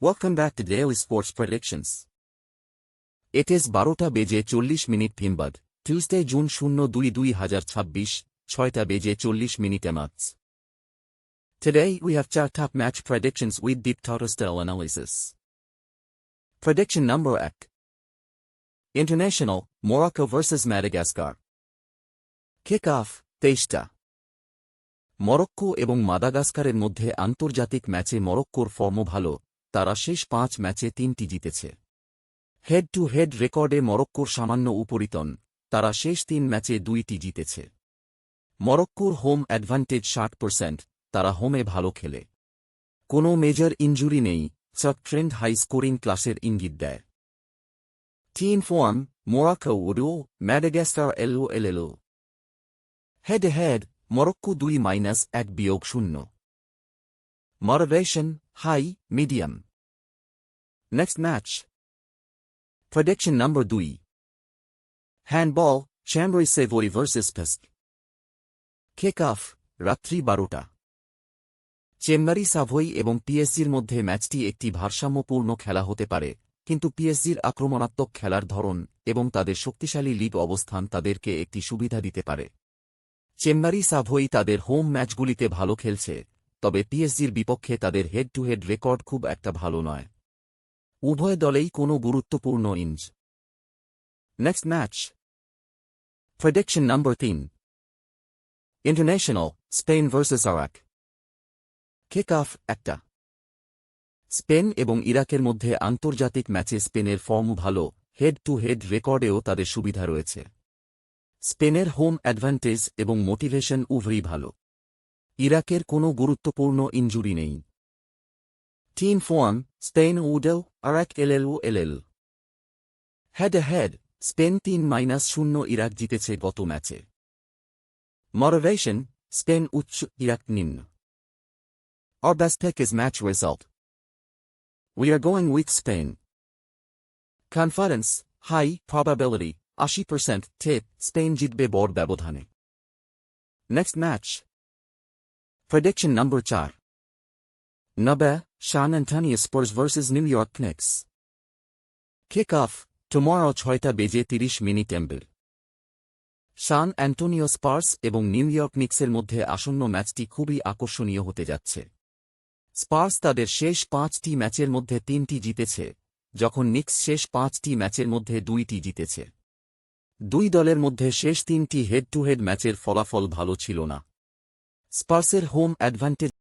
Welcome back to Daily Sports Predictions. It is 12টা বেজে 40 minute Thimbad, Tuesday June 02-2026, 6টা বেজে 40 মিনিটে match. Today we have 4 top match predictions with deep total analysis. Prediction number 1. International, Morocco vs Madagascar. Kick-off, 23টা. Morocco এবং মাদাগাস্কারের মধ্যে আন্তর্জাতিক ম্যাচে মরক্কোর ফর্ম ভালো, তারা শেষ 5 ম্যাচে 3টি জিতেছে। হেড টু হেড রেকর্ডে মরক্কোর সামান্য উপরিতন, তারা শেষ 3 ম্যাচে 2টি জিতেছে। মরক্কোর হোম অ্যাডভান্টেজ 60%, তারা হোমে ভালো খেলে। কোনো মেজর ইনজুরি নেই, সাব ট্রেন্ড হাই স্কোরিং ক্লাসের ইঙ্গিত দেয়। টিম ফর্ম, মোরাক্কো উডো, ম্যাডাগাস্কার এলও। Head head, Morocco 2-1-0। Motivation, high, medium. Next match. Prediction number 2. Handball, Chambry Savoy vs PESC. Kick-off, রাত্রি 12টা. চেম্বারি সাভোই এবং পিএসজির মধ্যে ম্যাচটি একটি ভারসাম্যপূর্ণ খেলা হতে পারে, কিন্তু পিএসজির আক্রমণাত্মক খেলার ধরন এবং তাদের শক্তিশালী লিগ অবস্থান তাদেরকে একটি সুবিধা দিতে পারে। চেম্বারি সাভোই তাদের হোম ম্যাচগুলিতে ভালো খেলছে, তবে পিএসজির বিপক্ষে তাদের হেড টু হেড রেকর্ড খুব একটা ভালো নয়। উভয় দলেই কোনো গুরুত্বপূর্ণ ইঞ্জ। Next match. Prediction number 3. International, Spain versus Iraq. Kick off 1টা। স্পেন এবং ইরাকের মধ্যে আন্তর্জাতিক ম্যাচে স্পেনের ফর্ম ভালো, হেড টু হেড রেকর্ডেও তাদের সুবিধা রয়েছে। স্পেনের হোম অ্যাডভান্টেজ এবং মোটিভেশন উভয়ই ভালো। ইরাকের কোনো গুরুত্বপূর্ণ ইনজুরি নেই। টিম ফর্ম, স্পেন উডো, Iraq L L. Head head, Spain 3-0 Iraq জিতেছে গত ম্যাচে। মোটিভেশন, স্পেন উচ্চ, ইরাক নিম্ন। Our best pick is match result. We are going with Spain. Confidence, high, probability, 80%, tip, Spain জিতবে বড় ব্যবধানে। Next match. Prediction number 4. Nabe, San Antonio Spurs vs New York Knicks. Kick-off, tomorrow 6টা বেজে 30 minute এমবির। সান Antonio Spurs এবং new York নিক্সের মধ্যে আসন্ন ম্যাচটি খুবই আকর্ষণীয় হতে যাচ্ছে। স্পার্স তাদের শেষ 5টি ম্যাচের মধ্যে 3টি জিতেছে, যখন নিক্স শেষ 5টি ম্যাচের মধ্যে 2টি জিতেছে। দুই দলের মধ্যে শেষ 3টি হেড টু হেড ম্যাচের ফলাফল ভালো ছিল না। স্পার্সের হোম অ্যাডভান্টেজ